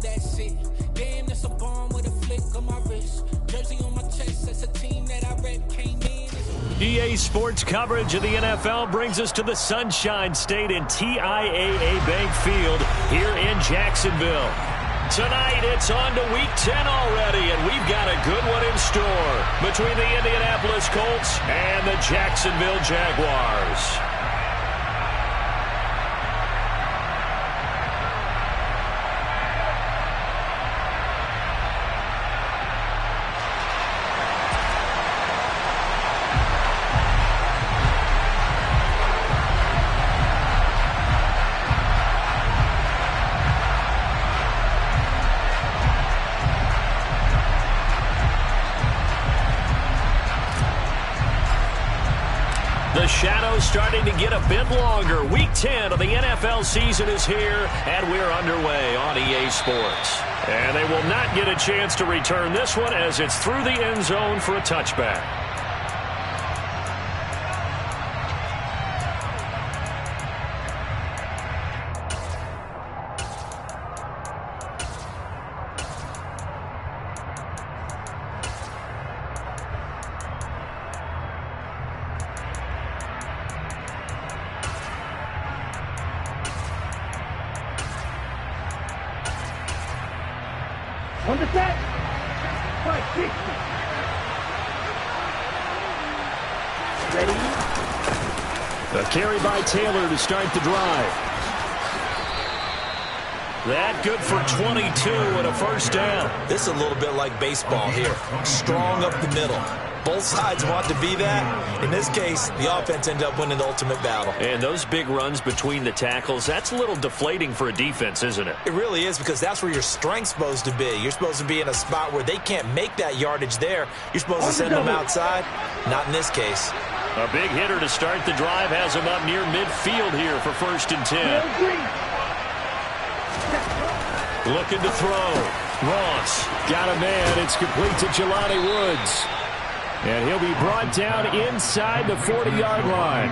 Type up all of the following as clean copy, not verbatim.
that's it. Damn, that's a bomb with a flick on my wrist. Jersey on my chest, that's a team that I rep. Came in. EA Sports coverage of the NFL brings us to the Sunshine State in TIAA Bank Field here in Jacksonville. Tonight, it's on to Week 10 already, and we've got a good one in store between the Indianapolis Colts and the Jacksonville Jaguars. The shadow's starting to get a bit longer. Week 10 of the NFL season is here, and we're underway on EA Sports. And they will not get a chance to return this one as it's through the end zone for a touchback. On the set. 560. Ready. A carry by Taylor to start the drive. That good for 22 and a first down. This is a little bit like baseball here. Strong up the middle. Both sides want to be that. In this case, the offense ended up winning the ultimate battle. And those big runs between the tackles, that's a little deflating for a defense, isn't it? It really is, because that's where your strength's supposed to be. You're supposed to be in a spot where they can't make that yardage there. You're supposed to send them outside. Not in this case. A big hitter to start the drive has him up near midfield here for 1st and 10. Looking to throw. Ross got a man. It's complete to Jelani Woods. And he'll be brought down inside the 40-yard line.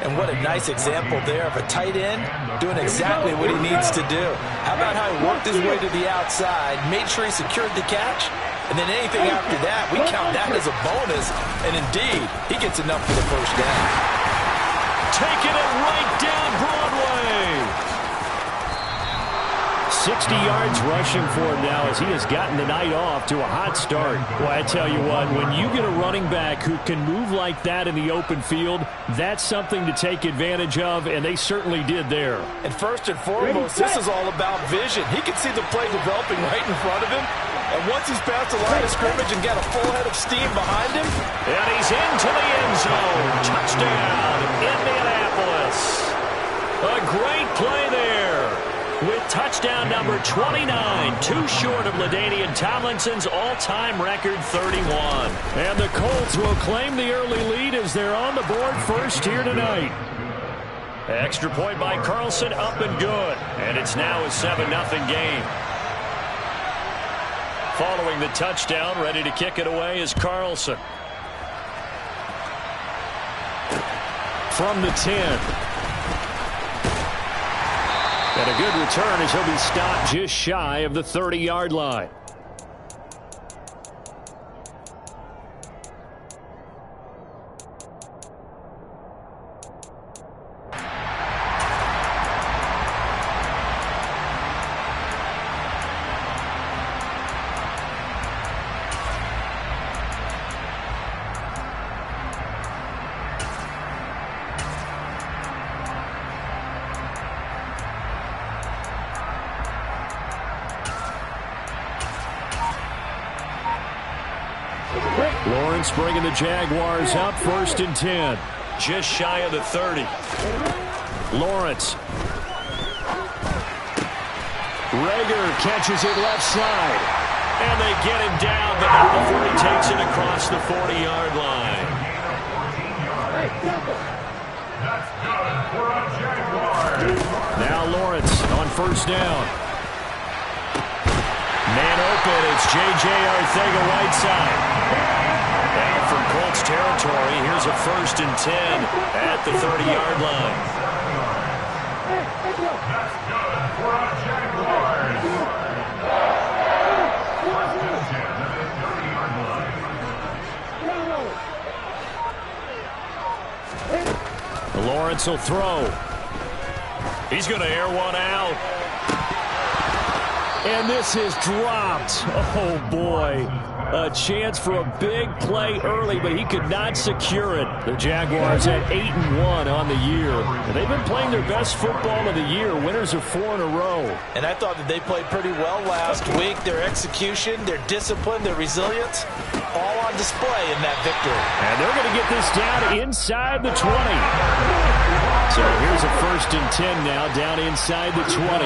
And what a nice example there of a tight end doing exactly what he needs to do. How about how he worked his way to the outside, made sure he secured the catch, and then anything after that, we count that as a bonus. And indeed, he gets enough for the first down. Taking it right down Broadway. 60 yards rushing for him now as he has gotten the night off to a hot start. Well, I tell you what, when you get a running back who can move like that in the open field, that's something to take advantage of, and they certainly did there. And first and foremost, this is all about vision. He can see the play developing right in front of him, and once he's past the line of scrimmage and got a full head of steam behind him, and he's into the end zone. Touchdown, Indianapolis. A great play there. With touchdown number 29, too short of LaDainian Tomlinson's all-time record 31. And the Colts will claim the early lead as they're on the board first here tonight. Extra point by Carlson, up and good. And it's now a 7-0 game. Following the touchdown, ready to kick it away is Carlson. From the 10. And a good return as he'll be stopped just shy of the 30-yard line. Lawrence bringing the Jaguars up 1st and 10. Just shy of the 30. Lawrence. Rager catches it left side. And they get him down, but not before he takes it across the 40-yard line. Now Lawrence on 1st down. Man open, it's J.J. Arcega-Whiteside. Now from Colts territory, here's a 1st and 10 at the 30-yard line. Lawrence will throw. He's going to air one out. And this is dropped. Oh, boy. A chance for a big play early, but he could not secure it. The Jaguars at 8-1 on the year. And they've been playing their best football of the year. Winners of 4 in a row. And I thought that they played pretty well last week. Their execution, their discipline, their resilience, all on display in that victory. And they're going to get this down inside the 20. So here's a 1st and 10 now, down inside the 20.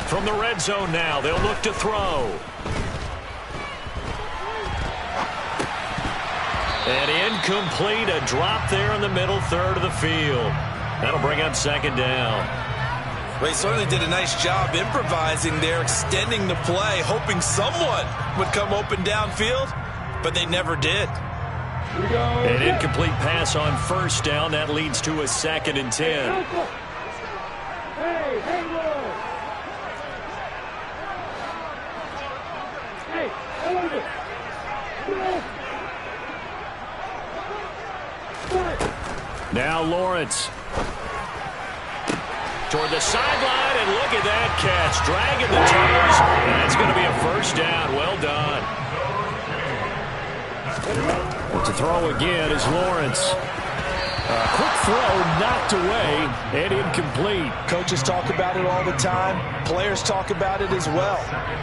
From the red zone now, they'll look to throw. And incomplete, a drop there in the middle third of the field. That'll bring up 2nd down. Well, he certainly did a nice job improvising there, extending the play, hoping someone would come open downfield, but they never did. An incomplete pass on 1st down. That leads to a 2nd and 10. Now Lawrence. Toward the sideline, and look at that catch. Dragging the toes, and that's going to be a 1st down. Well done. But to throw again is Lawrence. Quick throw, knocked away, and incomplete. Coaches talk about it all the time. Players talk about it as well.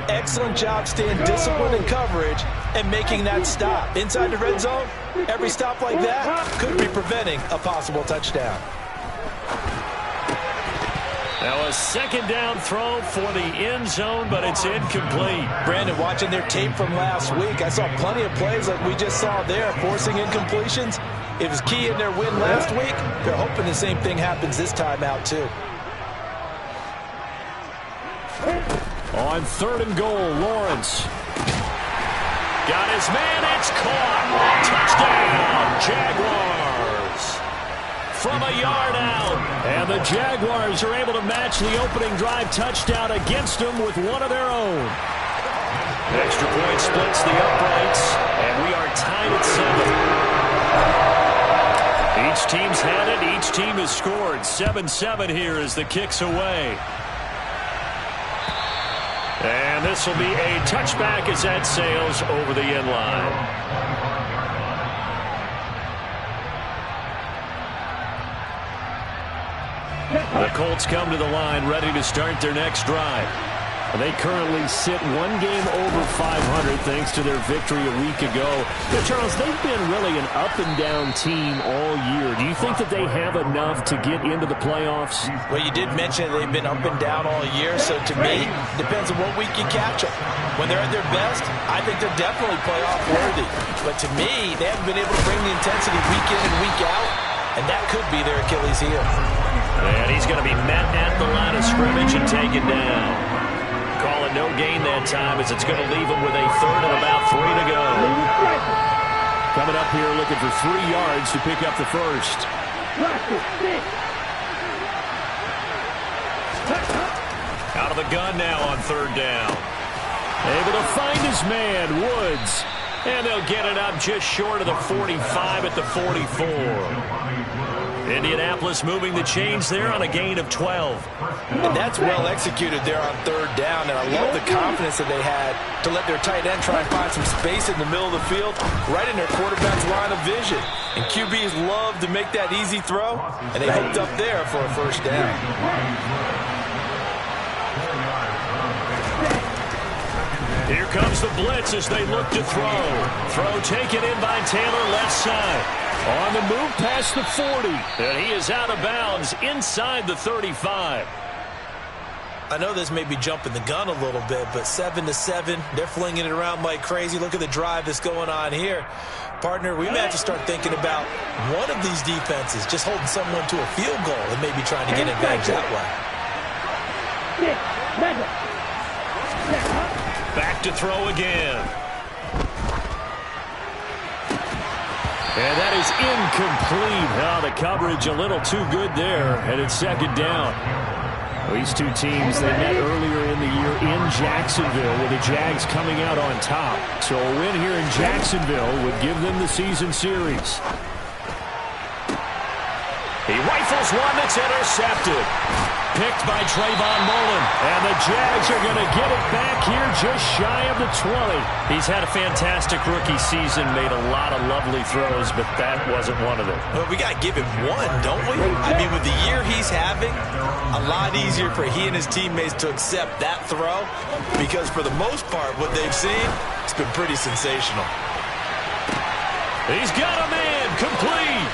Excellent job staying disciplined in coverage and making that stop. Inside the red zone, every stop like that could be preventing a possible touchdown. Now a 2nd down throw for the end zone, but it's incomplete. Brandon, watching their tape from last week, I saw plenty of plays like we just saw there, forcing incompletions. It was key in their win last week. They're hoping the same thing happens this time out, too. On 3rd and goal, Lawrence. Got his man, it's caught. Touchdown, Jaguars. From a yard out. And the Jaguars are able to match the opening drive touchdown against them with one of their own. Extra point splits the uprights, and we are tied at 7. Each team's had it. Each team has scored. 7-7 here as the kick's away. And this will be a touchback as that sails over the end line. The Colts come to the line ready to start their next drive. They currently sit 1 game over 500 thanks to their victory a week ago. Yeah, Charles, they've been really an up-and-down team all year. Do you think that they have enough to get into the playoffs? Well, you did mention they've been up and down all year, so to me, it depends on what week you catch them. When they're at their best, I think they're definitely playoff worthy. But to me, they haven't been able to bring the intensity week in and week out, and that could be their Achilles heel. And he's going to be met at the line of scrimmage and taken down. Calling no gain that time as it's going to leave him with a 3rd and about 3 to go. Coming up here looking for 3 yards to pick up the 1st. Out of the gun now on 3rd down. Able to find his man, Woods. And they'll get it up just short of the 45 at the 44. Indianapolis moving the chains there on a gain of 12. And that's well executed there on 3rd down, and I love the confidence that they had to let their tight end try and find some space in the middle of the field, right in their quarterback's line of vision. And QBs love to make that easy throw, and they hooked up there for a 1st down. Here comes the blitz as they look to throw. Throw taken in by Taylor, left side. On the move past the 40. And he is out of bounds inside the 35. I know this may be jumping the gun a little bit, but 7-7, they're flinging it around like crazy. Look at the drive that's going on here. Partner, we may have to start thinking about one of these defenses just holding someone to a field goal and maybe trying to get advantage that way. Back to throw again. And that is incomplete. Oh, the coverage a little too good there, and it's 2nd down. These two teams, they met earlier in the year in Jacksonville with the Jags coming out on top. So a win here in Jacksonville would give them the season series. rifles one that's intercepted. Picked by Trayvon Mullen. And the Jags are going to get it back here just shy of the 20. He's had a fantastic rookie season, made a lot of lovely throws, but that wasn't one of them. Well, we got to give him one, don't we? I mean, with the year he's having, a lot easier for he and his teammates to accept that throw because for the most part, what they've seen, it's been pretty sensational. He's got a man, complete.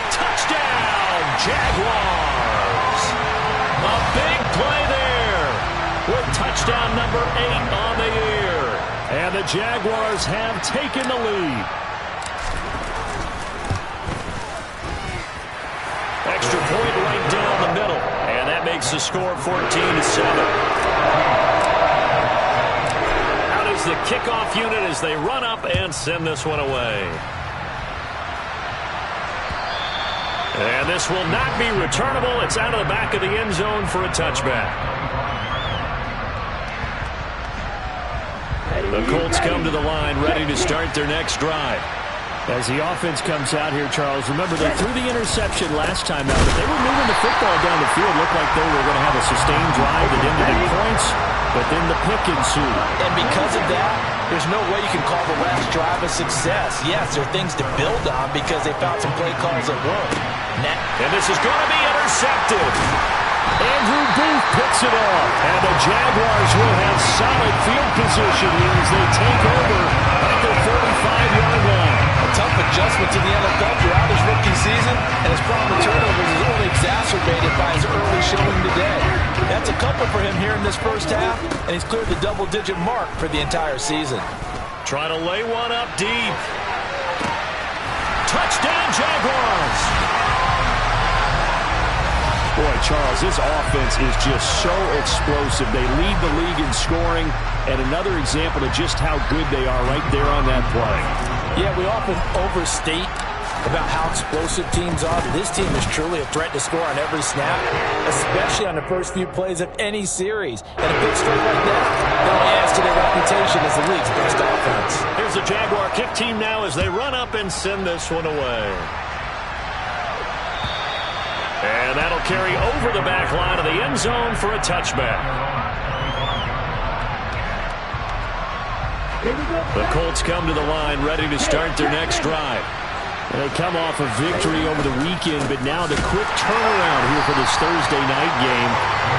Touchdown, Jaguars. A big play there with touchdown number 8 on the year. And the Jaguars have taken the lead. Extra point right down the middle. And that makes the score 14-7. The kickoff unit as they run up and send this one away. And this will not be returnable. It's out of the back of the end zone for a touchback. The Colts come to the line ready to start their next drive. As the offense comes out here, Charles, remember they threw the interception last time out, but they were moving the football down the field. Looked like they were going to have a sustained drive that ended in points, but then the pick ensued. And because of that, there's no way you can call the last drive a success. Yes, there are things to build on because they found some play calls that work. And this is going to be intercepted. Andrew Booth picks it off. And the Jaguars will have solid field position here as they take over at the 45-yard line. A tough adjustment to the NFL throughout his rookie season, and his problem with turnovers is only exacerbated by his early showing today. That's a couple for him here in this first half, and he's cleared the double-digit mark for the entire season. Trying to lay one up deep. Touchdown, Jaguars! Boy, Charles, this offense is just so explosive. They lead the league in scoring, and another example of just how good they are right there on that play. Yeah, we often overstate about how explosive teams are. This team is truly a threat to score on every snap, especially on the first few plays of any series. And a big strike like that only adds to their reputation as the league's best offense. Here's the Jaguar kick team now as they run up and send this one away. And that'll carry over the back line of the end zone for a touchback. The Colts come to the line ready to start their next drive. And they come off a victory over the weekend, but now the quick turnaround here for this Thursday night game.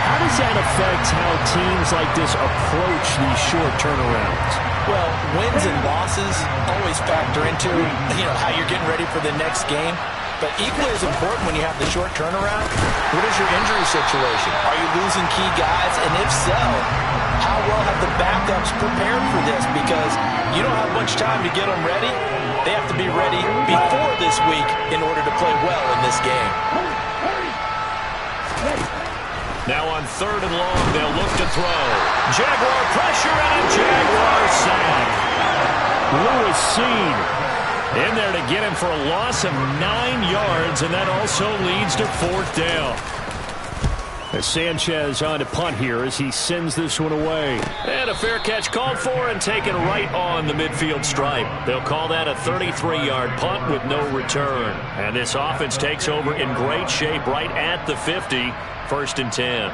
How does that affect how teams like this approach these short turnarounds? Well, wins and losses always factor into, how you're getting ready for the next game. But equally as important when you have the short turnaround, what is your injury situation? Are you losing key guys? And if so, how well have the backups prepared for this? Because you don't have much time to get them ready. They have to be ready before this week in order to play well in this game. Now on 3rd and long, they'll look to throw. Jaguar pressure and a Jaguar sack. Lewis Seen in there to get him for a loss of 9 yards, and that also leads to 4th down. As Sanchez on to punt here as he sends this one away. And a fair catch called for and taken right on the midfield stripe. They'll call that a 33-yard punt with no return. And this offense takes over in great shape right at the 50, 1st and 10.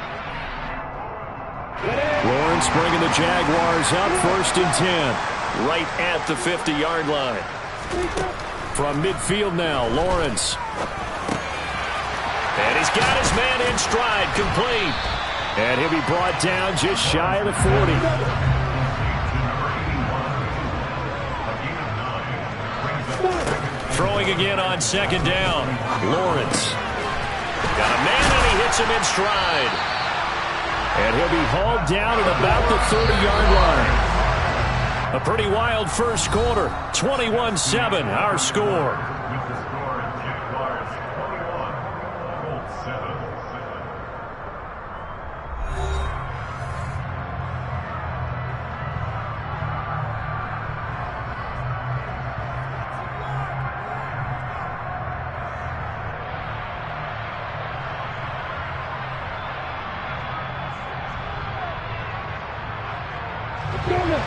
Lawrence bringing the Jaguars up, 1st and 10, right at the 50-yard line. From midfield now, Lawrence. And he's got his man in stride, complete. And he'll be brought down just shy of the 40. Throwing again on 2nd down. Lawrence. Got a man and he hits him in stride. And he'll be hauled down at about the 30-yard line. A pretty wild first quarter. 21-7, our score.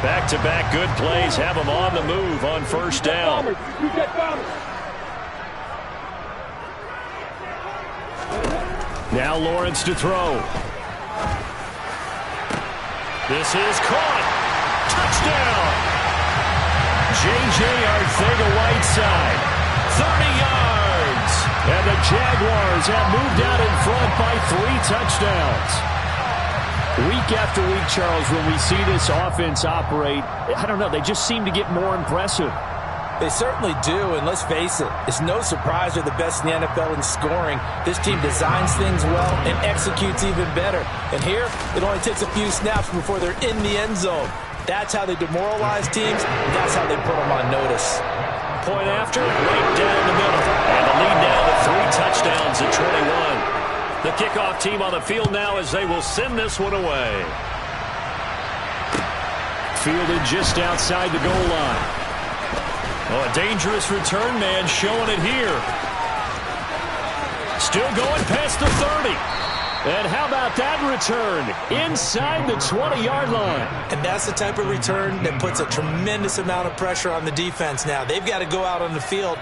Back-to-back good plays have them on the move on 1st down. Now Lawrence to throw. This is caught. Touchdown. J.J. Arcega-Whiteside. 30 yards. And the Jaguars have moved out in front by 3 touchdowns. Week after week, Charles, when we see this offense operate, I don't know, they just seem to get more impressive. They certainly do, and let's face it, it's no surprise they're the best in the NFL in scoring. This team designs things well and executes even better. And here, it only takes a few snaps before they're in the end zone. That's how they demoralize teams. That's how they put them on notice. Point after, right down the middle. And the lead now to 3 touchdowns at 21. The kickoff team on the field now as they will send this one away. Fielded just outside the goal line. Oh, a dangerous return man showing it here. Still going past the 30. And how about that return? Inside the 20-yard line. And that's the type of return that puts a tremendous amount of pressure on the defense now. They've got to go out on the field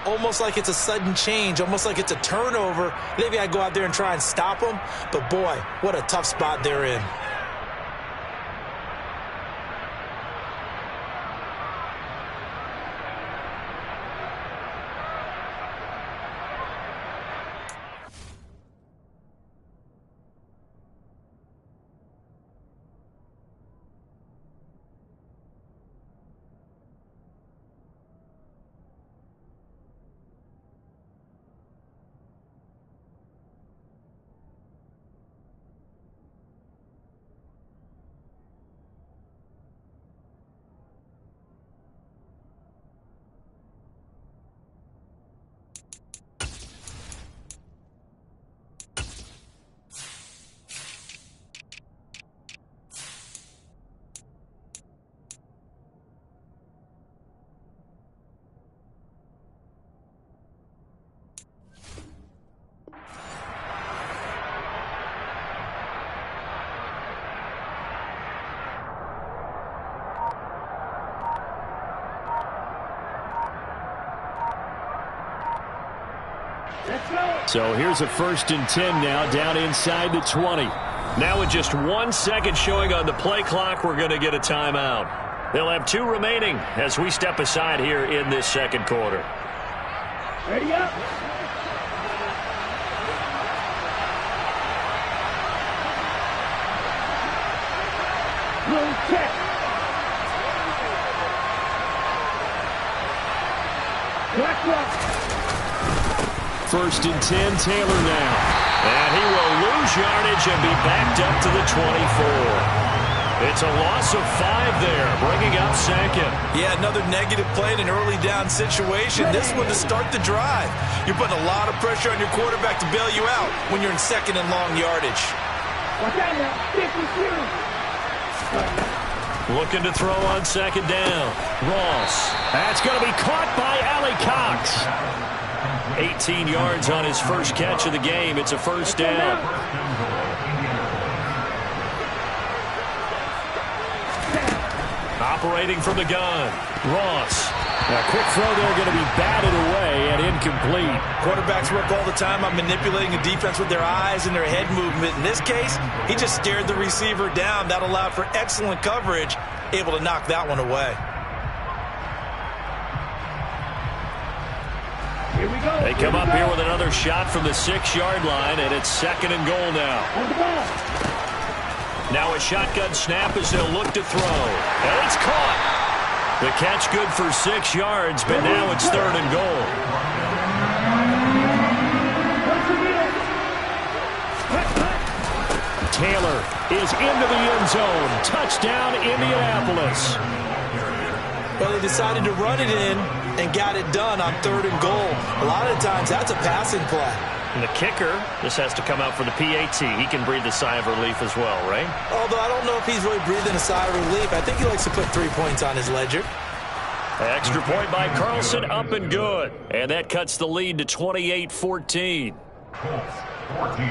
almost like it's a sudden change, almost like it's a turnover. They've got to go out there and try and stop them. But, boy, what a tough spot they're in. So here's a 1st and 10 now, down inside the 20. Now with just 1 second showing on the play clock, we're going to get a timeout. They'll have 2 remaining as we step aside here in this second quarter. Ready up. Roll check. Black rock. 1st and 10, Taylor now. And he will lose yardage and be backed up to the 24. It's a loss of 5 there, bringing up 2nd. Yeah, another negative play in an early down situation. This one to start the drive. You're putting a lot of pressure on your quarterback to bail you out when you're in 2nd and long yardage. Watch out now. Stick with you. Looking to throw on 2nd down. Ross. That's going to be caught by Allie Cox. 18 yards on his first catch of the game. It's a 1st down. Operating from the gun. Ross. A quick throw there going to be batted away and incomplete. Quarterbacks work all the time on manipulating the defense with their eyes and their head movement. In this case, he just stared the receiver down. That allowed for excellent coverage, able to knock that one away. They come up here with another shot from the 6-yard line, and it's 2nd and goal now. Now a shotgun snap as they'll look to throw. And it's caught. The catch good for 6 yards, but now it's 3rd and goal. Taylor is into the end zone. Touchdown, Indianapolis. Well, they decided to run it in and got it done on 3rd and goal. A lot of times, that's a passing play. And the kicker, this has to come out for the PAT. He can breathe a sigh of relief as well, right? Although I don't know if he's really breathing a sigh of relief. I think he likes to put 3 points on his ledger. Extra point by Carlson, up and good. And that cuts the lead to 28-14. Colts 14.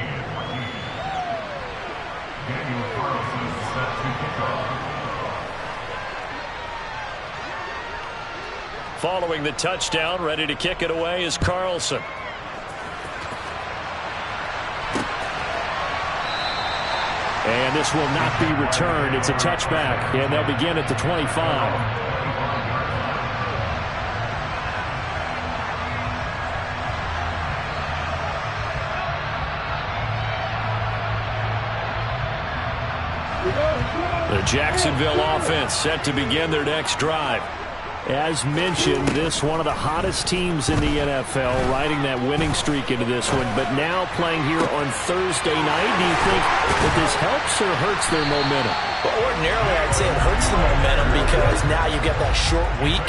Daniel Carlson set to kick off. Following the touchdown, ready to kick it away is Carlson. And this will not be returned. It's a touchback, and they'll begin at the 25. The Jacksonville offense set to begin their next drive. As mentioned, this one of the hottest teams in the NFL, riding that winning streak into this one, but now playing here on Thursday night. Do you think that this helps or hurts their momentum? Well, ordinarily, I'd say it hurts the momentum because now you get that short week.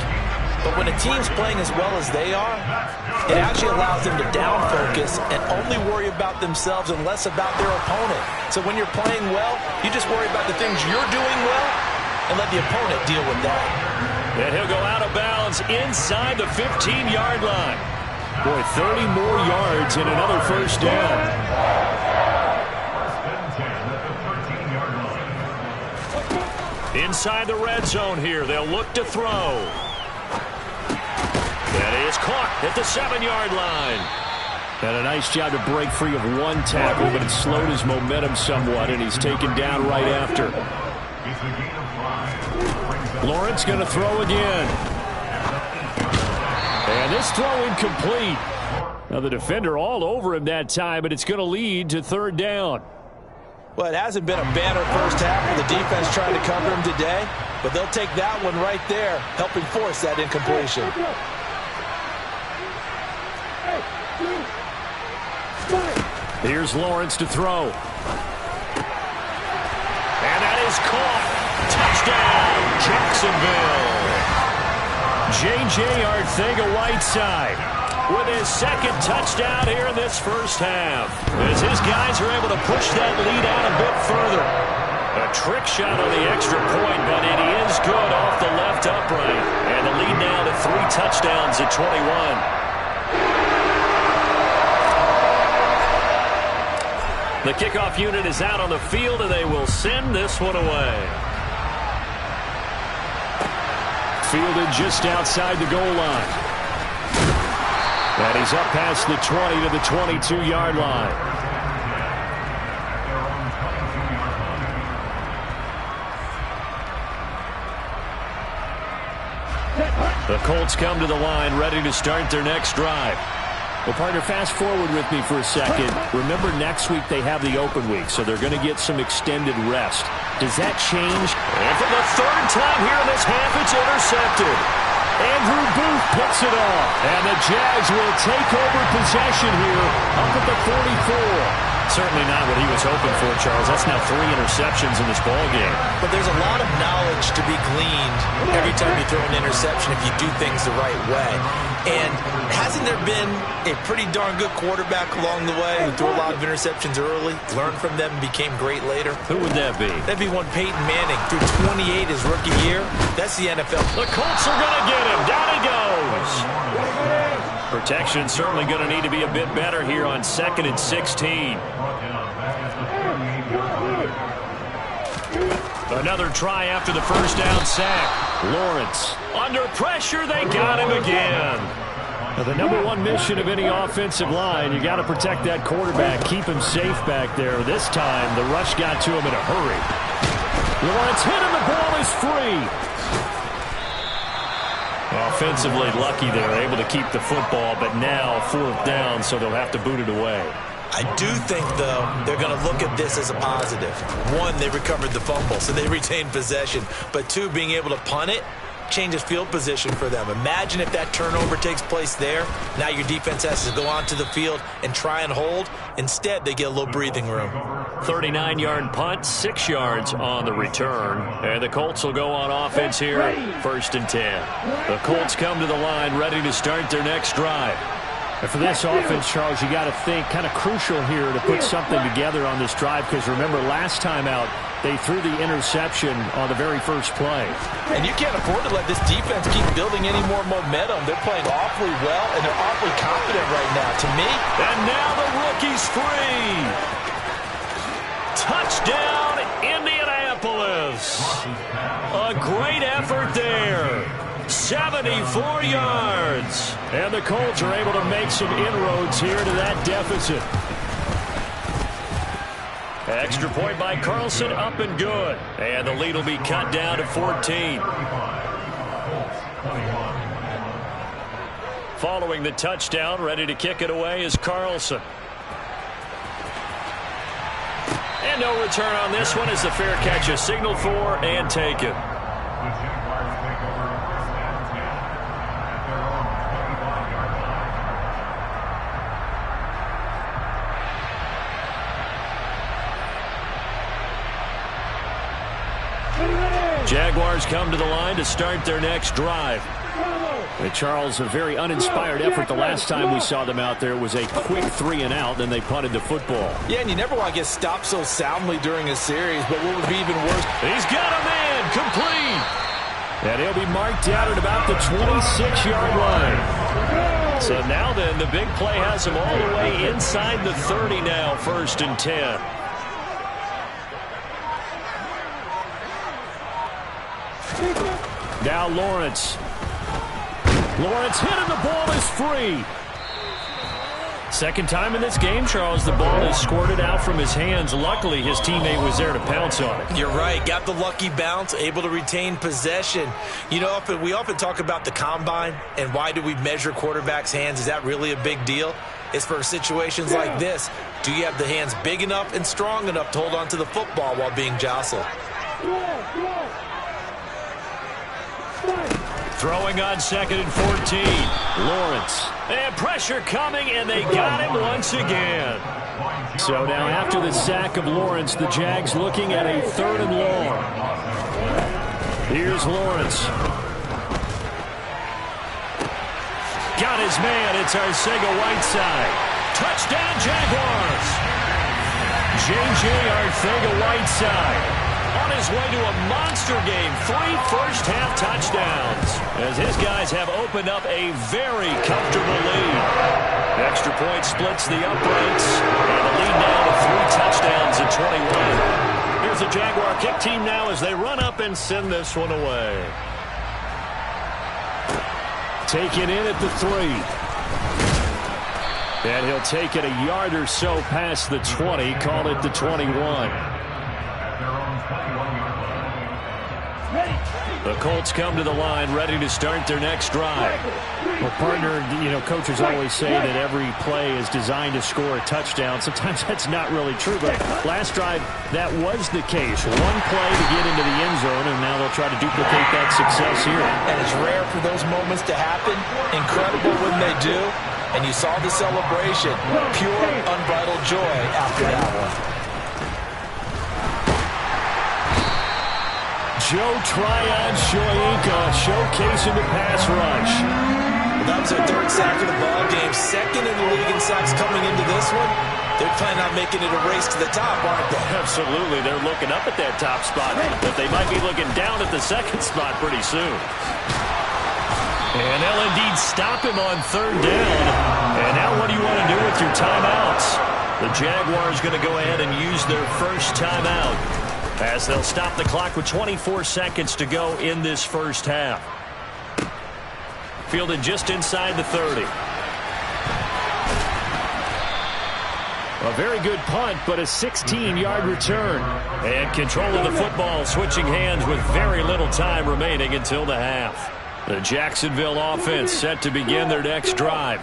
But when a team's playing as well as they are, it actually allows them to down focus and only worry about themselves and less about their opponent. So when you're playing well, you just worry about the things you're doing well and let the opponent deal with that. And he'll go out of bounds inside the 15-yard line. Boy, 30 more yards and another first down. Inside the red zone here, they'll look to throw. That is caught at the 7-yard line. And a nice job to break free of one tackle, but it slowed his momentum somewhat, and he's taken down right after. Lawrence going to throw again. And this throw incomplete. Now the defender all over him that time, but it's going to lead to third down. Well, it hasn't been a banner first half for the defense trying to cover him today, but they'll take that one right there, helping force that incompletion. Here's Lawrence to throw. And that is caught. Touchdown, Jacksonville. J.J. Arcega-Whiteside with his second touchdown here in this first half, as his guys are able to push that lead out a bit further. A trick shot on the extra point, but it is good off the left upright. And the lead now to 3 touchdowns at 21. The kickoff unit is out on the field, and they will send this one away. Fielded just outside the goal line. And he's up past the 20 to the 22-yard line. The Colts come to the line, ready to start their next drive. Well, partner, fast forward with me for a second. Remember, next week they have the open week, so they're going to get some extended rest. Does that change? And for the third time here in this half, it's intercepted. Andrew Booth puts it off, and the Jags will take over possession here up at the 44. Certainly not what he was hoping for, Charles. That's now 3 interceptions in this ballgame. But there's a lot of knowledge to be gleaned every time you throw an interception if you do things the right way. And hasn't there been a pretty darn good quarterback along the way who threw a lot of interceptions early, learned from them, and became great later? Who would that be? That'd be one Peyton Manning. Threw 28 his rookie year. That's the NFL. The Colts are going to get him. Down he goes. Protection certainly going to need to be a bit better here on 2nd and 16. Another try after the first down sack. Lawrence under pressure. They got him again. Now, the number one mission of any offensive line, you got to protect that quarterback, keep him safe back there. This time, the rush got to him in a hurry. Lawrence hit him. The ball is free. Offensively lucky they're able to keep the football, but now 4th down, so they'll have to boot it away. I do think, though, they're going to look at this as a positive. 1, they recovered the fumble, so they retained possession. But 2, being able to punt it changes field position for them. Imagine if that turnover takes place there. Now your defense has to go onto the field and try and hold. Instead, they get a little breathing room. 39-yard punt, 6 yards on the return. And the Colts will go on offense here, 1st and 10. The Colts come to the line, ready to start their next drive. And for this offense, Charles, you got to think kind of crucial here to put something together on this drive, because remember, last time out, they threw the interception on the very first play. And you can't afford to let this defense keep building any more momentum. They're playing awfully well, and they're awfully confident right now. To me, and now the rookie's free. Touchdown, Indianapolis. A great effort there. 74 yards. And the Colts are able to make some inroads here to that deficit. Extra point by Carlson, up and good. And the lead will be cut down to 14. Following the touchdown, ready to kick it away is Carlson. And no return on this one as the fair catch is signaled for and taken. Jaguars come to the line to start their next drive. And Charles, a very uninspired effort the last time we saw them out there. It was a quick 3-and-out, then they punted the football. Yeah, and you never want to get stopped so soundly during a series, but what would be even worse? He's got a man, complete. And he'll be marked down at about the 26-yard line. So now then, the big play has him all the way inside the 30 now, 1st and 10. Now Lawrence. Lawrence hit and the ball is free. Second time in this game, Charles, the ball is squirted out from his hands. Luckily, his teammate was there to pounce on it. You're right. Got the lucky bounce, able to retain possession. You know, we often talk about the combine and why do we measure quarterbacks' hands. Is that really a big deal? It's for situations like this. Do you have the hands big enough and strong enough to hold on to the football while being jostled? Throwing on 2nd and 14. Lawrence. And pressure coming, and they got him once again. So now after the sack of Lawrence, the Jags looking at a 3rd and long. Here's Lawrence. Got his man. It's Arcega-Whiteside. Touchdown, Jaguars. J.J. Arcega-Whiteside. On his way to a monster game, 3 first-half touchdowns, as his guys have opened up a very comfortable lead. Extra point splits the uprights, and the lead now to 3 touchdowns at 21. Here's the Jaguar kick team now as they run up and send this one away. Taken in at the 3. And he'll take it a yard or so past the 20, call it the 21. The Colts come to the line ready to start their next drive. Well, partner, you know, coaches always say that every play is designed to score a touchdown. Sometimes that's not really true, but last drive, that was the case. One play to get into the end zone, and now they'll try to duplicate that success here. And it's rare for those moments to happen. Incredible when they do. And you saw the celebration. Pure, unbridled joy after that one. Joe Tryon-Shoyinka showcasing the pass rush. Well, that was their 3rd sack of the ball game. 2nd in the league in sacks coming into this one. They're planning on making it a race to the top, aren't they? Absolutely. They're looking up at that top spot, but they might be looking down at the 2nd spot pretty soon. And they'll indeed stop him on 3rd down. And now what do you want to do with your timeouts? The Jaguars going to go ahead and use their first timeout, as they'll stop the clock with 24 seconds to go in this first half. Fielded just inside the 30. A very good punt, but a 16-yard return. And control of the football, switching hands with very little time remaining until the half. The Jacksonville offense set to begin their next drive.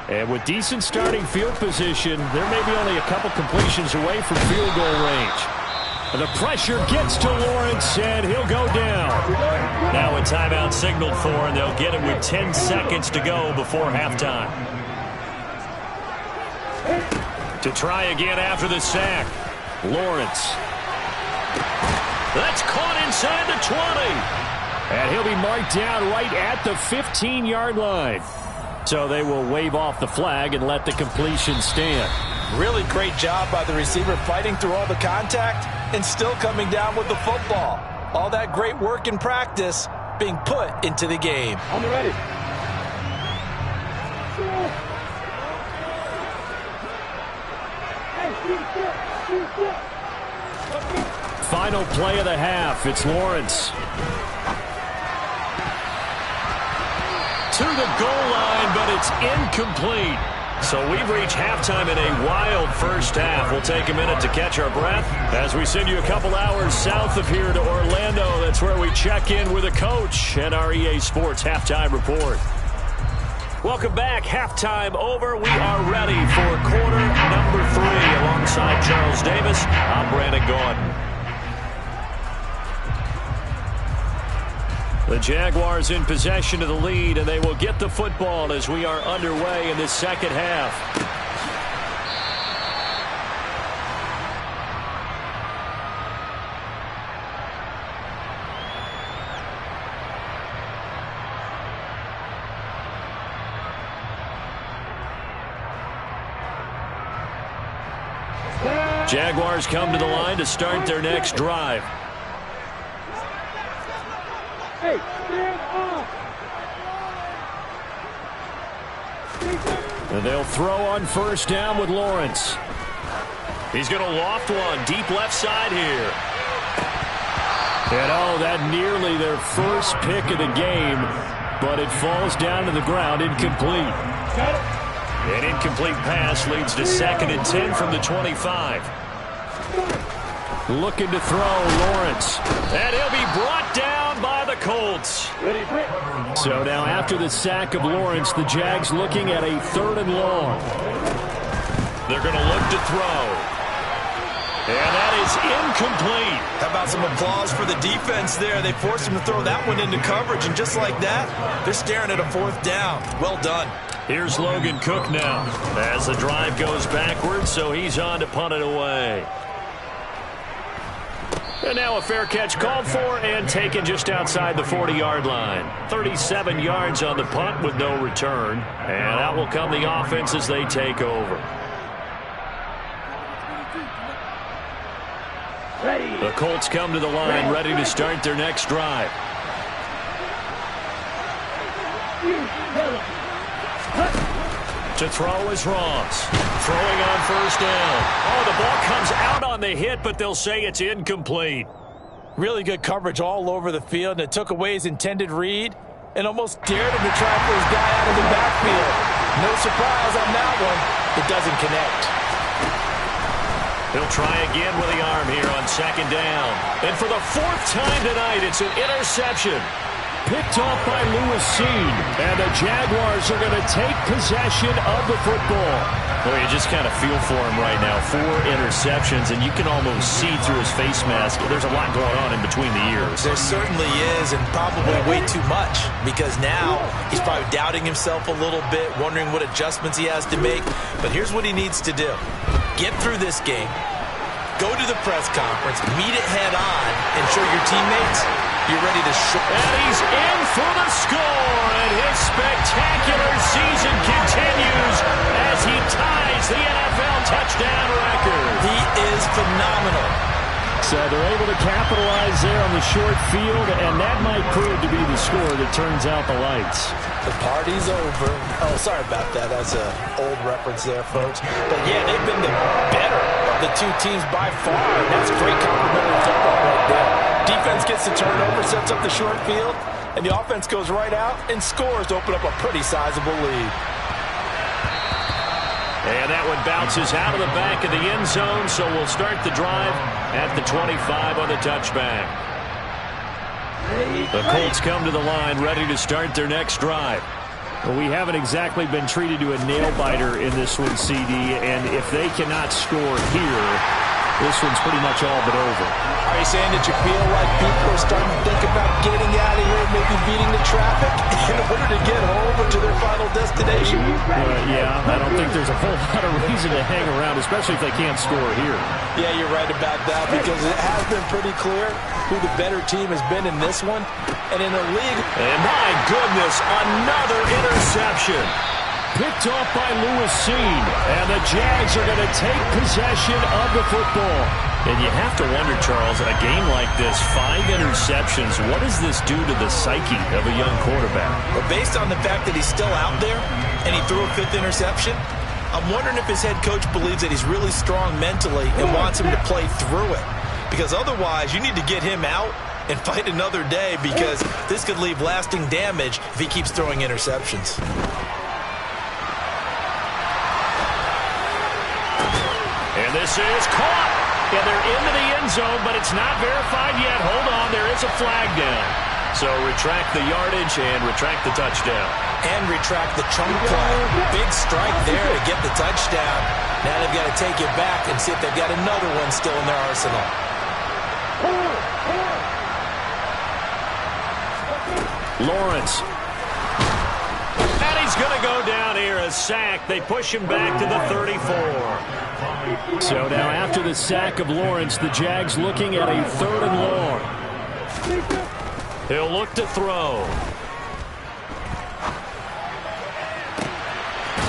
And with decent starting field position, there may be only a couple completions away from field goal range. The pressure gets to Lawrence, and he'll go down. Now a timeout signaled for, and they'll get it with 10 seconds to go before halftime. To try again after the sack, Lawrence. That's caught inside the 20. And he'll be marked down right at the 15-yard line. So they will wave off the flag and let the completion stand. Really great job by the receiver fighting through all the contact and still coming down with the football. All that great work in practice being put into the game. I'm ready. Final play of the half. It's Lawrence. To the goal line, but it's incomplete. So we've reached halftime in a wild first half. We'll take a minute to catch our breath as we send you a couple hours south of here to Orlando. That's where we check in with a coach and our EA Sports Halftime Report. Welcome back. Halftime over. We are ready for quarter number 3. Alongside Charles Davis, I'm Brandon Gordon. The Jaguars in possession of the lead, and they will get the football as we are underway in this second half. Jaguars come to the line to start their next drive. Hey, stand up. And they'll throw on first down with Lawrence. He's going to loft one deep left side here. And oh, that nearly their first pick of the game, but it falls down to the ground incomplete. An incomplete pass leads to 2nd and 10 from the 25. Looking to throw, Lawrence. And he'll be brought down by the Colts. So now after the sack of Lawrence, the Jags looking at a 3rd and long. They're going to look to throw. And that is incomplete. How about some applause for the defense there? They forced him to throw that one into coverage, and just like that, they're staring at a 4th down. Well done. Here's Logan Cook now as the drive goes backwards, so he's on to punt it away. And now a fair catch called for and taken just outside the 40-yard line. 37 yards on the punt with no return. And out will come the offense as they take over. The Colts come to the line ready to start their next drive. To throw is Ross. Throwing on first down. Oh, the ball comes out on the hit, but they'll say it's incomplete. Really good coverage all over the field, and it took away his intended read and almost dared him to try for his guy out of the backfield. No surprise on that one. It doesn't connect. He'll try again with the arm here on 2nd down. And for the 4th time tonight, it's an interception. Picked off by Lewis Seen, and the Jaguars are going to take possession of the football. Boy, you just kind of feel for him right now. 4 interceptions, and you can almost see through his face mask. There's a lot going on in between the ears. There certainly is, and probably way too much, because now he's probably doubting himself a little bit, wondering what adjustments he has to make. But here's what he needs to do. Get through this game, go to the press conference, meet it head on, and show your teammates you're ready to shoot. And he's in for the score, and his spectacular season continues as he ties the NFL touchdown record. He is phenomenal. So they're able to capitalize there on the short field, and that might prove to be the score that turns out the lights. The party's over. Oh, sorry about that. That's an old reference there, folks. But, yeah, they've been the better of the two teams by far, and that's great complimentary football right there. Defense gets the turnover, sets up the short field, and the offense goes right out and scores to open up a pretty sizable lead. And that one bounces out of the back of the end zone, so we'll start the drive at the 25 on the touchback. The Colts come to the line ready to start their next drive. Well, we haven't exactly been treated to a nail-biter in this one, CD, and if they cannot score here, this one's pretty much all but over. Are you saying that you feel like people are starting to think about getting out of here, maybe beating the traffic in order to get home or to their final destination? Yeah, I don't think there's a whole lot of reason to hang around, especially if they can't score here. Yeah, you're right about that, because it has been pretty clear who the better team has been in this one. And in the league... And my goodness, another interception. Picked off by Lewis Seen, and the Jags are going to take possession of the football. And you have to wonder, Charles, a game like this, 5 interceptions, what does this do to the psyche of a young quarterback? Well, based on the fact that he's still out there and he threw a 5th interception, I'm wondering if his head coach believes that he's really strong mentally and wants him to play through it. Because otherwise, you need to get him out and fight another day, because this could leave lasting damage if he keeps throwing interceptions. This is caught. Yeah, they're into the end zone, but it's not verified yet. Hold on, there is a flag down. So retract the yardage and retract the touchdown. And retract the chunk play. Big strike there to get the touchdown. Now they've got to take it back and see if they've got another one still in their arsenal. Lawrence. And he's going to go down here, a sack. They push him back to the 34. So now after the sack of Lawrence, the Jags looking at a 3rd and long. He'll look to throw.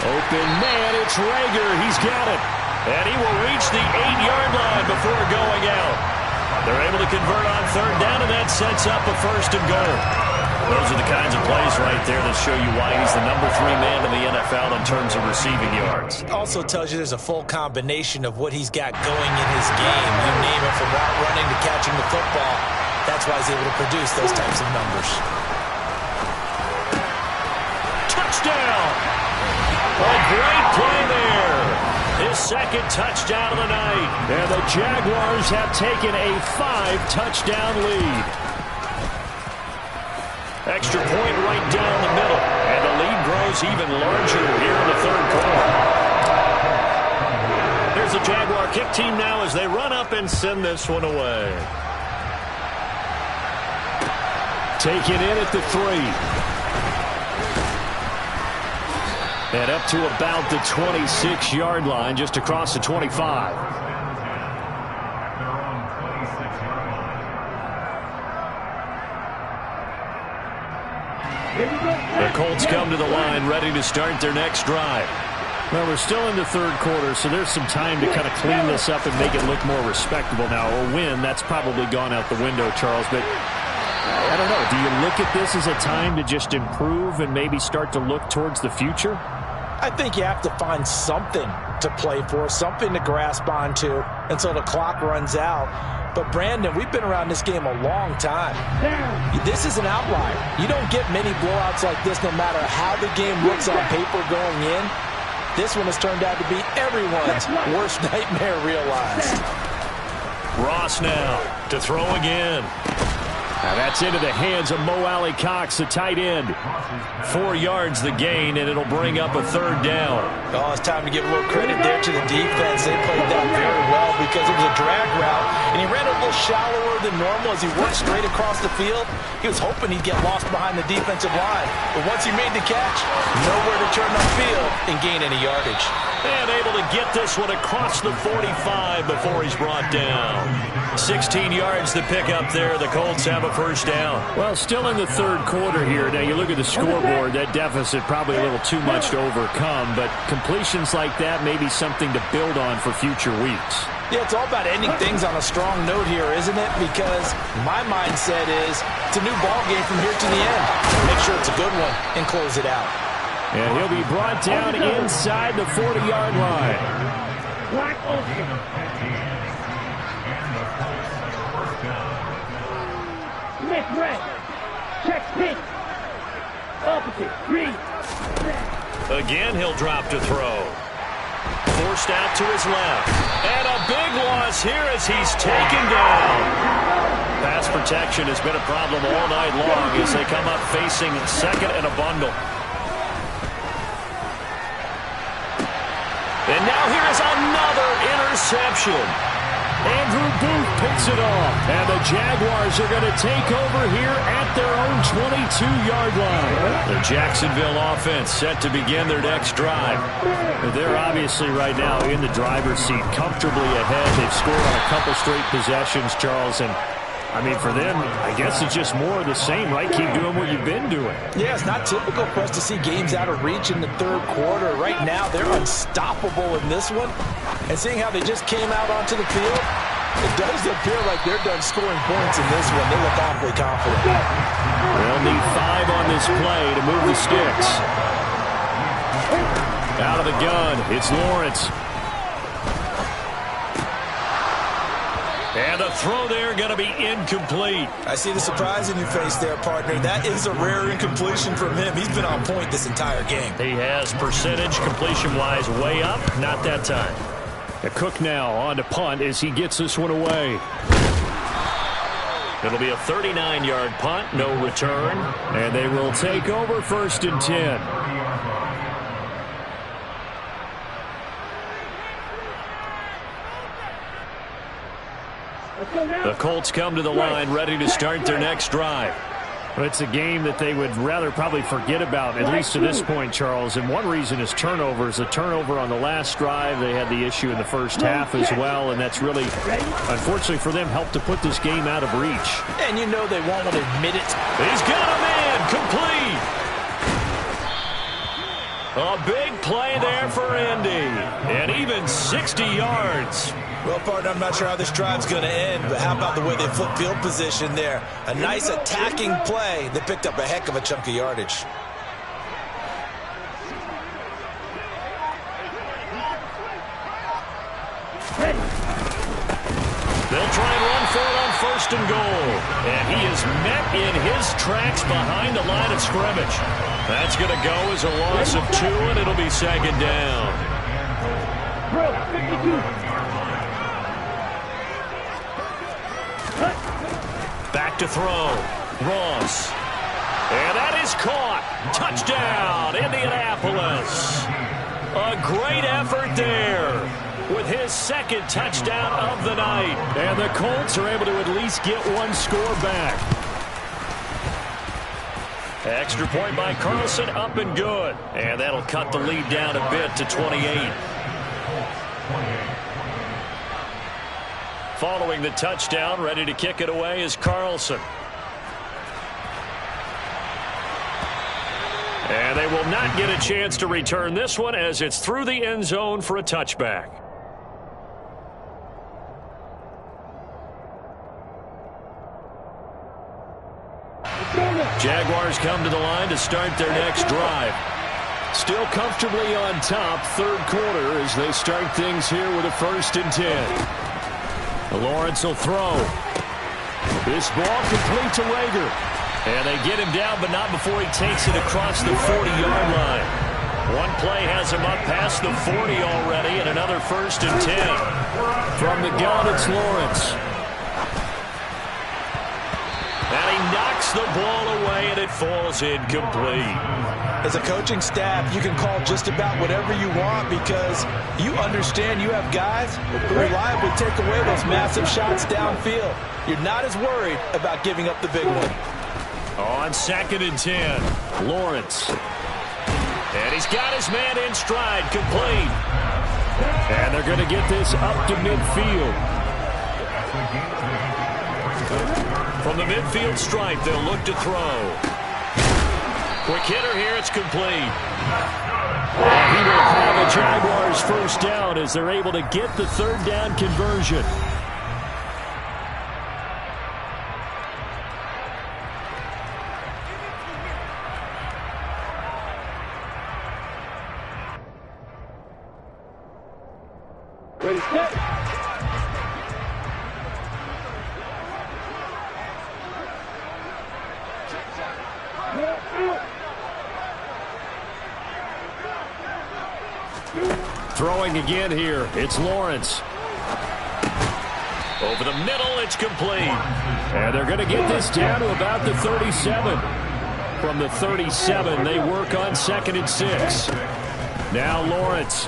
Open man, it's Rager. He's got it. And he will reach the 8-yard line before going out. They're able to convert on 3rd down, and that sets up a 1st and goal. Those are the kinds of plays right there that show you why he's the number 3 man in the NFL in terms of receiving yards. Also tells you there's a full combination of what he's got going in his game. You name it, from route running to catching the football. That's why he's able to produce those types of numbers. Touchdown! A great play there. His 2nd touchdown of the night. And the Jaguars have taken a 5-touchdown lead. Extra point right down the middle. And the lead grows even larger here in the 3rd quarter. Here's the Jaguar kick team now as they run up and send this one away. Taken in at the 3. And up to about the 26-yard line, just across the 25. The Colts come to the line, ready to start their next drive. Well, we're still in the 3rd quarter, so there's some time to kind of clean this up and make it look more respectable. Now, a win, that's probably gone out the window, Charles, but I don't know. Do you look at this as a time to just improve and maybe start to look towards the future? I think you have to find something to play for, something to grasp onto until the clock runs out. But, Brandon, we've been around this game a long time. This is an outlier. You don't get many blowouts like this no matter how the game looks on paper going in. This one has turned out to be everyone's worst nightmare realized. Ross now to throw again. Now that's into the hands of Mo Alley-Cox, the tight end. 4 yards the gain, and it'll bring up a 3rd down. Oh, it's time to give a little credit there to the defense. They played that very well because it was a drag route, and he ran a little shallower than normal as he worked straight across the field. He was hoping he'd get lost behind the defensive line. But once he made the catch, nowhere to turn upfield and gain any yardage. And able to get this one across the 45 before he's brought down. 16 yards to pick up there. The Colts have a 1st down. Well, still in the 3rd quarter here. Now, you look at the scoreboard, that deficit probably a little too much to overcome, but completions like that may be something to build on for future weeks. Yeah, it's all about ending things on a strong note here, isn't it? Because my mindset is it's a new ball game from here to the end. Make sure it's a good one and close it out. And he'll be brought down inside the 40-yard line. Smith red. Check pink. Opposite. Green. Again, he'll drop to throw. Forced out to his left. And a big loss here as he's taken down. Pass protection has been a problem all night long as they come up facing 2nd and a bundle. And now here is another interception. Andrew Booth picks it off. And the Jaguars are going to take over here at their own 22-yard line. The Jacksonville offense set to begin their next drive. They're obviously right now in the driver's seat, comfortably ahead. They've scored on a couple straight possessions, Charles, and I mean, for them, I guess it's just more of the same, right? Keep doing what you've been doing. Yeah, it's not typical for us to see games out of reach in the 3rd quarter. Right now, they're unstoppable in this one. And seeing how they just came out onto the field, it does appear like they're done scoring points in this one. They look awfully confident. They'll need 5 on this play to move the sticks. Out of the gun, it's Lawrence. And the throw there going to be incomplete. I see the surprise in your face there, partner. That is a rare incompletion from him. He's been on point this entire game. He has percentage completion-wise way up. Not that time. Cook now on to punt as he gets this one away. It'll be a 39-yard punt, no return, and they will take over 1st and 10. The Colts come to the line ready to start their next drive. But it's a game that they would rather probably forget about, at least to this point, Charles. And one reason is turnovers. A turnover on the last drive. They had the issue in the first half as well. And that's really, unfortunately for them, helped to put this game out of reach. And you know they won't want to admit it. He's got a man complete. A big play there for Indy. And even 60 yards. Well, partner, I'm not sure how this drive's going to end, but how about the way they flip field position there? A nice attacking play that picked up a heck of a chunk of yardage. They'll try and run for it on 1st and goal. And he is met in his tracks behind the line of scrimmage. That's going to go as a loss of 2, and it'll be 2nd down. Bro, 52. Back to throw. Ross. And that is caught. Touchdown, Indianapolis. A great effort there with his 2nd touchdown of the night. And the Colts are able to at least get one score back. Extra point by Carlson, up and good. And that'll cut the lead down a bit to 28. Following the touchdown, ready to kick it away is Carlson. And they will not get a chance to return this one as it's through the end zone for a touchback. Jaguars come to the line to start their next drive. Still comfortably on top, 3rd quarter as they start things here with a 1st and 10. Lawrence will throw. This ball complete to Rager. And they get him down, but not before he takes it across the 40-yard line. One play has him up past the 40 already, and another 1st and 10. From the gun, it's Lawrence. And he knocks the ball away, and it falls incomplete. As a coaching staff, you can call just about whatever you want because you understand you have guys who reliably take away those massive shots downfield. You're not as worried about giving up the big one. On 2nd and 10, Lawrence. And he's got his man in stride, complete. And they're going to get this up to midfield. From the midfield stripe, they'll look to throw. Quick hitter here, it's complete. And he will have a Jaguars 1st down as they're able to get the 3rd down conversion. Ready, set. Throwing again here, it's Lawrence. Over the middle, it's complete. And they're going to get this down to about the 37. From the 37, they work on 2nd and 6. Now Lawrence.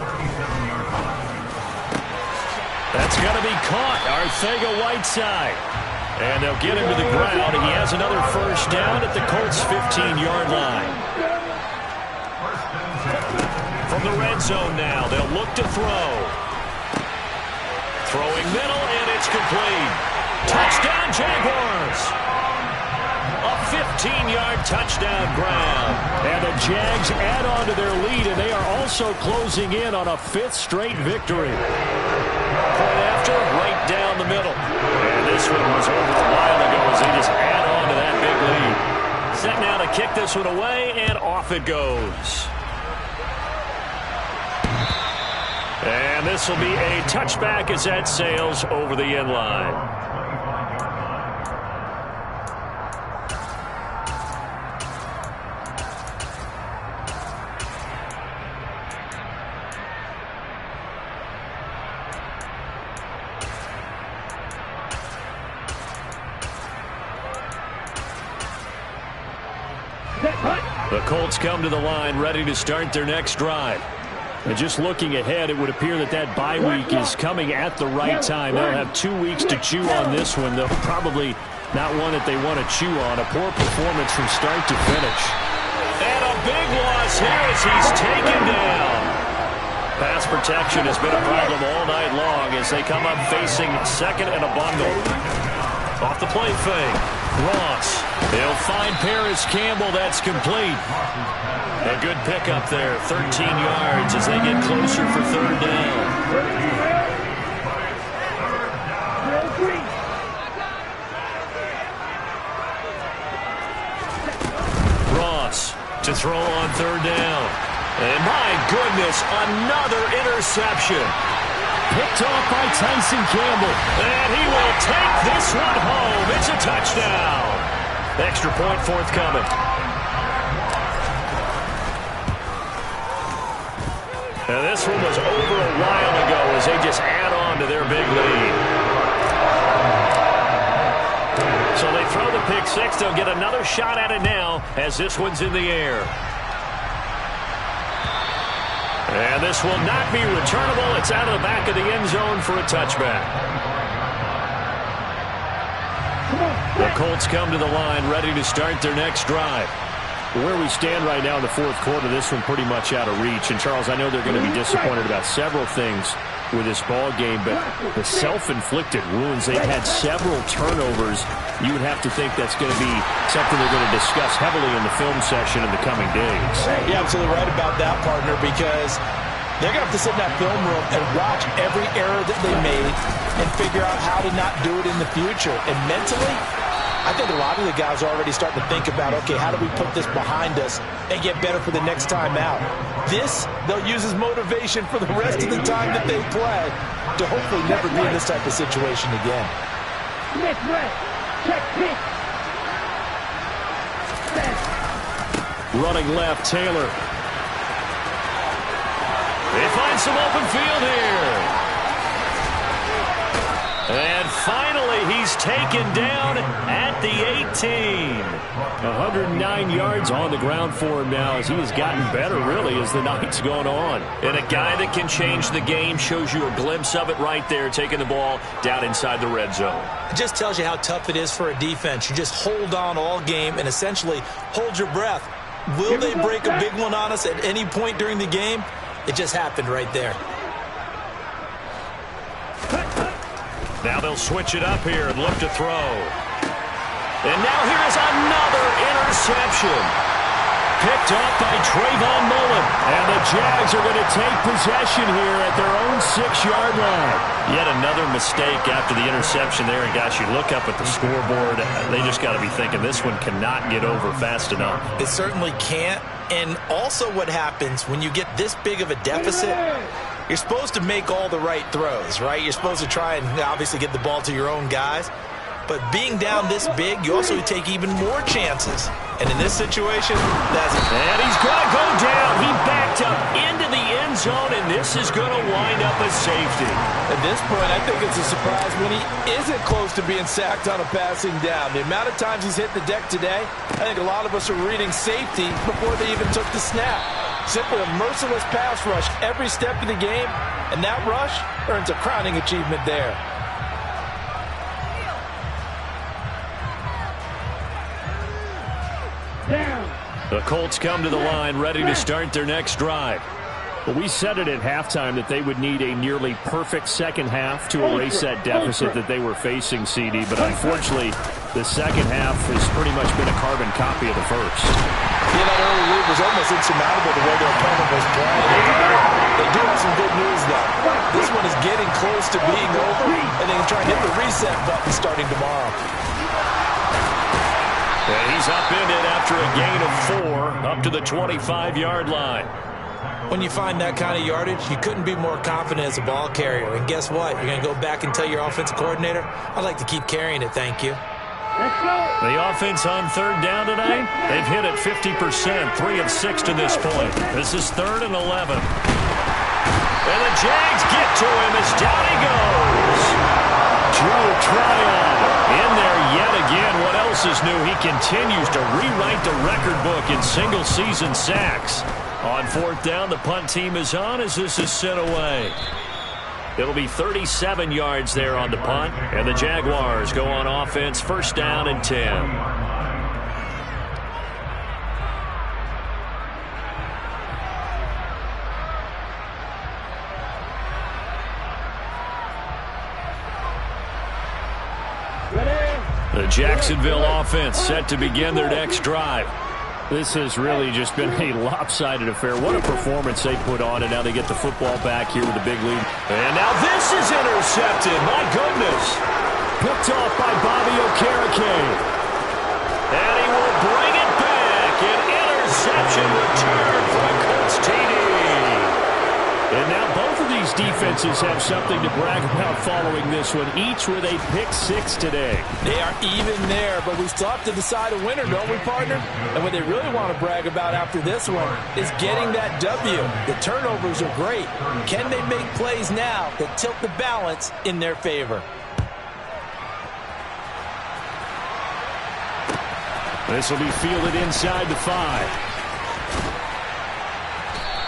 That's going to be caught. Arcega-Whiteside. And they'll get him to the ground. He has another 1st down at the Colts' 15-yard line. From the red zone now, they'll look to throw. Throwing middle, and it's complete. Touchdown, Jaguars. A 15-yard touchdown grab. And the Jags add on to their lead, and they are also closing in on a 5th straight victory. Point after, right down the middle. And this one was over a while ago as they just add on to that big lead. Set now to kick this one away, and off it goes. And this will be a touchback as that sails over the end line. The Colts come to the line ready to start their next drive. And just looking ahead, it would appear that that bye week is coming at the right time. They'll have 2 weeks to chew on this one, though probably not one that they want to chew on. A poor performance from start to finish. And a big loss here as he's taken down. Pass protection has been a problem all night long as they come up facing second and a bundle. Off the play fake. Ross. They'll find Paris Campbell. That's complete. A good pickup there. 13 yards as they get closer for third down. Ross to throw on third down. And my goodness, another interception. Picked off by Tyson Campbell. And he will take this one home. It's a touchdown. Extra point forthcoming. And this one was over a while ago as they just add on to their big lead. So they throw the pick six. They'll get another shot at it now as this one's in the air. And this will not be returnable. It's out of the back of the end zone for a touchback. The Colts come to the line ready to start their next drive. Where we stand right now in the fourth quarter, this one pretty much out of reach. And, Charles, I know they're going to be disappointed about several things with this ball game, but the self-inflicted wounds, they've had several turnovers. You would have to think that's going to be something they're going to discuss heavily in the film session in the coming days. You're absolutely right about that, partner, because they're going to have to sit in that film room and watch every error that they made and figure out how to not do it in the future. And mentally, I think a lot of the guys are already starting to think about, okay, how do we put this behind us and get better for the next time out? This, they'll use as motivation for the rest of the time that they play to hopefully never be in this type of situation again. Running left, Taylor. They find some open field here. And finally, he's taken down at the 18. 109 yards on the ground for him now as he has gotten better, really, as the night's gone on. And a guy that can change the game, shows you a glimpse of it right there, taking the ball down inside the red zone. It just tells you how tough it is for a defense. You just hold on all game and essentially hold your breath. Will they break a big one on us at any point during the game? It just happened right there. Now they'll switch it up here and look to throw. And now here is another interception. Picked off by Trayvon Mullen. And the Jags are going to take possession here at their own 6-yard line. Yet another mistake after the interception there. And gosh, you look up at the scoreboard, they just got to be thinking this one cannot get over fast enough. It certainly can't. And also what happens when you get this big of a deficit, you're supposed to make all the right throws, right? You're supposed to try and obviously get the ball to your own guys. But being down this big, you also take even more chances. And in this situation, that's it. And he's going to go down. He backed up into the end zone, and this is going to wind up a safety. At this point, I think it's a surprise when he isn't close to being sacked on a passing down. The amount of times he's hit the deck today, I think a lot of us are reading safety before they even took the snap. Simply a merciless pass rush every step of the game, and that rush earns a crowning achievement there. The Colts come to the line ready to start their next drive. Well, we said it at halftime that they would need a nearly perfect second half to erase that deficit that they were facing, CD. But unfortunately, the second half has pretty much been a carbon copy of the first. Yeah, that early lead was almost insurmountable the way their opponent was playing. They do have some good news, though. This one is getting close to being over, and they can try and hit the reset button starting tomorrow. And he's upended after a gain of 4 up to the 25-yard line. When you find that kind of yardage, you couldn't be more confident as a ball carrier. And guess what? You're going to go back and tell your offensive coordinator, I'd like to keep carrying it, thank you. The offense on third down tonight, they've hit it 50%, 3 of 6 to this point. This is 3rd and 11. And the Jags get to him as down he goes. Joe Tryon in there yet again. What else is new. He continues to rewrite the record book in single-season sacks. On 4th down, the punt team is on as this is sent away. It'll be 37 yards there on the punt, and the Jaguars go on offense, 1st down and 10. The Jacksonville offense set to begin their next drive. This has really just been a lopsided affair. What a performance they put on, and now they get the football back here with a big lead. And now this is intercepted. My goodness. Picked off by Bobby Okereke. And he will bring it back. An interception return for the Colts TD. And now both of these defenses have something to brag about following this one, each with a pick 6 today. They are even there, but we still have to decide a winner, don't we, partner? And what they really want to brag about after this one is getting that W. The turnovers are great. Can they make plays now that tilt the balance in their favor? This will be fielded inside the 5.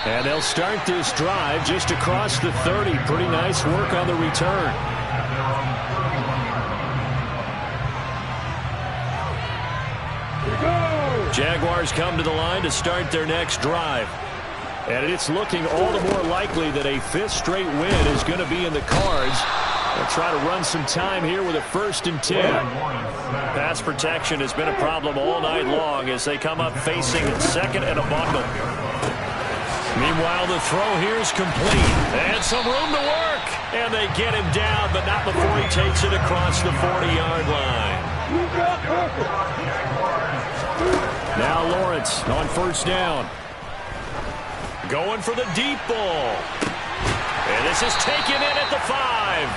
And they'll start this drive just across the 30. Pretty nice work on the return. Jaguars come to the line to start their next drive. And it's looking all the more likely that a 5th straight win is going to be in the cards. They'll try to run some time here with a 1st and 10. Pass protection has been a problem all night long as they come up facing 2nd and a bundle. Meanwhile, the throw here is complete. And some room to work. And they get him down, but not before he takes it across the 40-yard line. Now Lawrence on 1st down. Going for the deep ball. And this is taken in at the 5.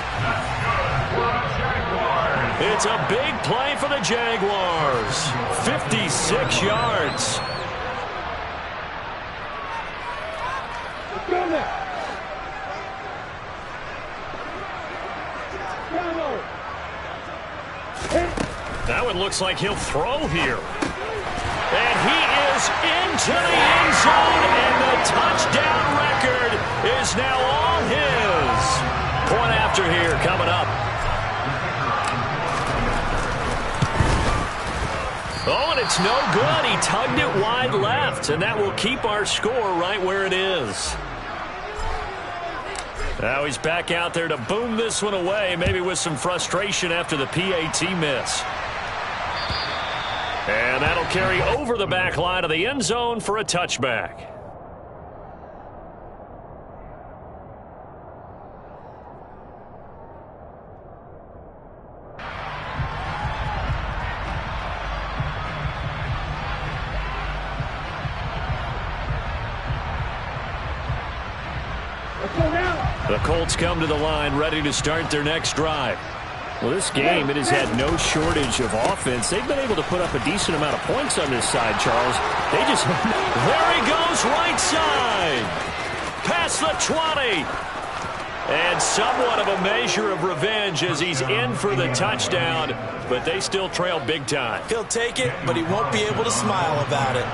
It's a big play for the Jaguars. 56 yards. That one looks like he'll throw here. And he is into the end zone, and the touchdown record is now all his. Point after here coming up. Oh, and it's no good. He tugged it wide left, and that will keep our score right where it is. Now he's back out there to boom this one away, maybe with some frustration after the PAT miss. And that'll carry over the back line of the end zone for a touchback. The Colts come to the line ready to start their next drive. Well, this game, it has had no shortage of offense. They've been able to put up a decent amount of points on this side, Charles. They just... There he goes, right side. Past the 20. And somewhat of a measure of revenge as he's in for the touchdown, but they still trail big time. He'll take it, but he won't be able to smile about it.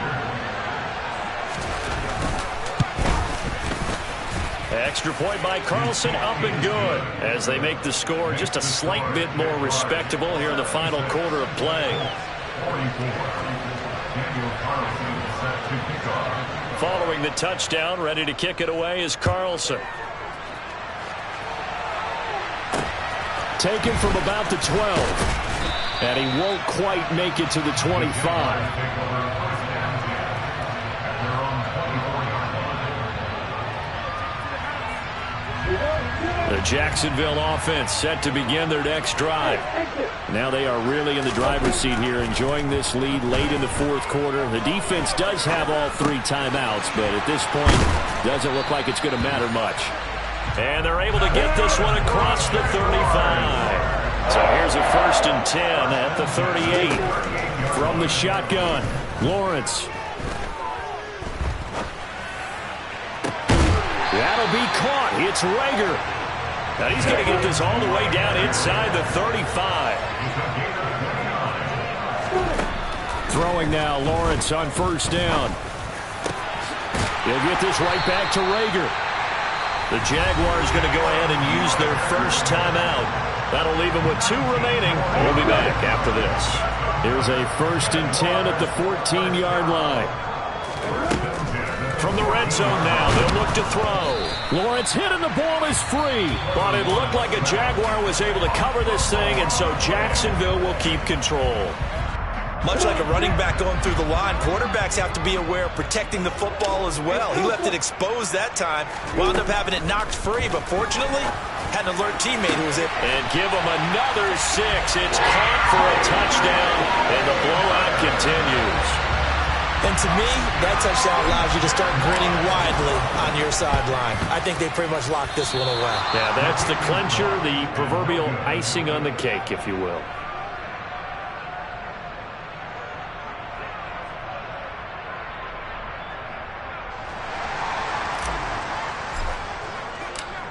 Extra point by Carlson, up and good, as they make the score just a slight bit more respectable here in the final quarter of play. Following the touchdown, ready to kick it away is Carlson. Taken from about the 12. And he won't quite make it to the 25. The Jacksonville offense set to begin their next drive. Now they are really in the driver's seat here, enjoying this lead late in the 4th quarter. The defense does have all 3 timeouts, but at this point, doesn't look like it's going to matter much. And they're able to get this one across the 35. So here's a 1st and 10 at the 38. From the shotgun, Lawrence. That'll be caught. It's Rager. Now he's going to get this all the way down inside the 35. Throwing now, Lawrence on first down. He'll get this right back to Rager. The Jaguars going to go ahead and use their first timeout. That'll leave them with 2 remaining. We'll be back after this. Here's a 1st and 10 at the 14-yard line. From the red zone now, they'll look to throw. Lawrence hit and the ball is free. But it looked like a Jaguar was able to cover this thing, and so Jacksonville will keep control. Much like a running back going through the line, quarterbacks have to be aware of protecting the football as well. He left it exposed that time, wound up having it knocked free, but fortunately had an alert teammate who was it. And give him another 6. It's caught for a touchdown, and the blowout continues. And to me, that touchdown allows you to start grinning widely on your sideline. I think they pretty much locked this one away. Yeah, that's the clincher, the proverbial icing on the cake, if you will.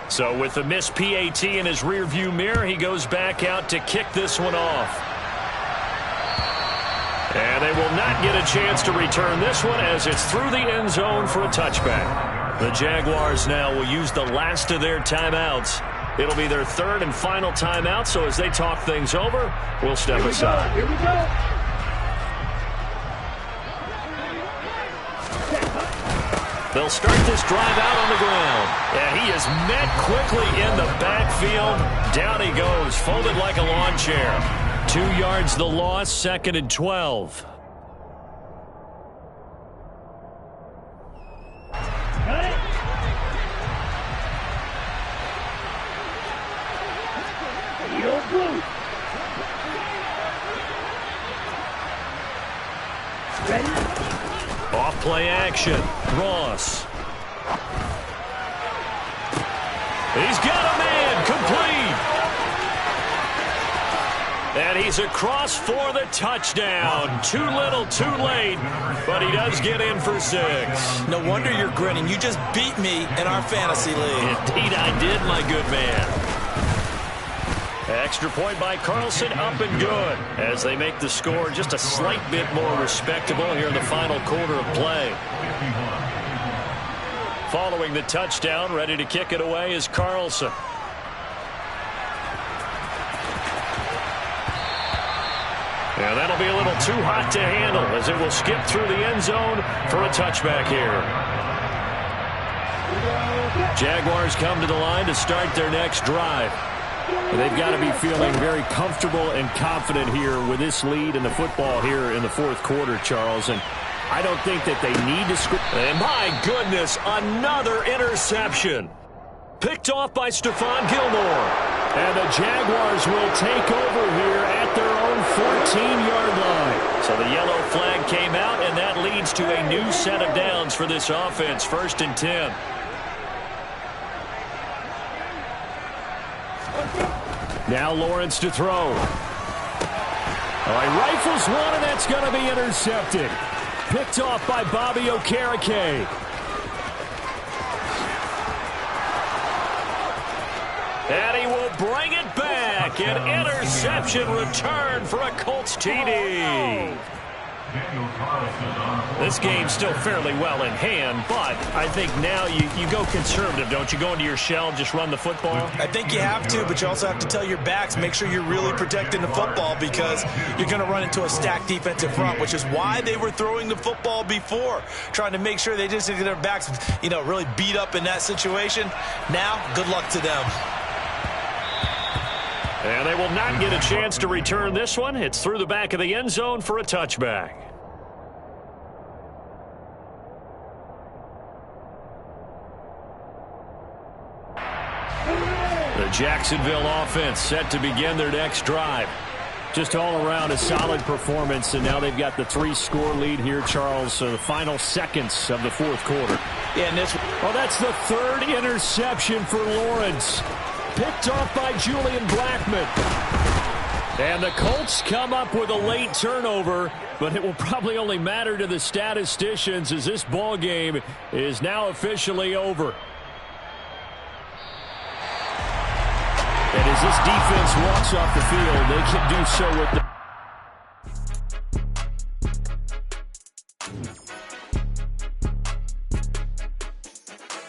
So with the missed PAT in his rearview mirror, he goes back out to kick this one off. And they will not get a chance to return this one as it's through the end zone for a touchback. The Jaguars now will use the last of their timeouts. It'll be their 3rd and final timeout, so as they talk things over, we'll step aside. Here we go. They'll start this drive out on the ground. And he is met quickly in the backfield. Down he goes, folded like a lawn chair. 2 yards the loss, 2nd and 12. Got it. Yo, blue. Ready? Off play action. Ross. He's got a man. Complete. And he's across for the touchdown. Too little, too late. But he does get in for 6. No wonder you're grinning. You just beat me in our fantasy league. Indeed I did, my good man. Extra point by Carlson, up and good, as they make the score just a slight bit more respectable here in the final quarter of play. Following the touchdown, ready to kick it away is Carlson. And that'll be a little too hot to handle as it will skip through the end zone for a touchback here. Jaguars come to the line to start their next drive. They've got to be feeling very comfortable and confident here with this lead in the football here in the 4th quarter, Charles. And I don't think that they need to score. And my goodness, another interception. Picked off by Stephon Gilmore. And the Jaguars will take over here at their own 14-yard line. So the yellow flag came out, and that leads to a new set of downs for this offense. 1st and 10. Now Lawrence to throw. All right, rifles one, and that's going to be intercepted. Picked off by Bobby Okereke. And he will bring it back. An interception return for a Colts TD. This game's still fairly well in hand, but I think now you go conservative, don't you? Go into your shell and just run the football? I think you have to, but you also have to tell your backs, make sure you're really protecting the football because you're going to run into a stacked defensive front, which is why they were throwing the football before, trying to make sure they just get their backs, really beat up in that situation. Now, good luck to them. And they will not get a chance to return this one. It's through the back of the end zone for a touchback. The Jacksonville offense set to begin their next drive. Just all around a solid performance, and now they've got the 3-score lead here, Charles. So the final seconds of the 4th quarter. Yeah, and that's the 3rd interception for Lawrence. Picked off by Julian Blackmon. And the Colts come up with a late turnover, but it will probably only matter to the statisticians as this ball game is now officially over. And as this defense walks off the field, they can do so with the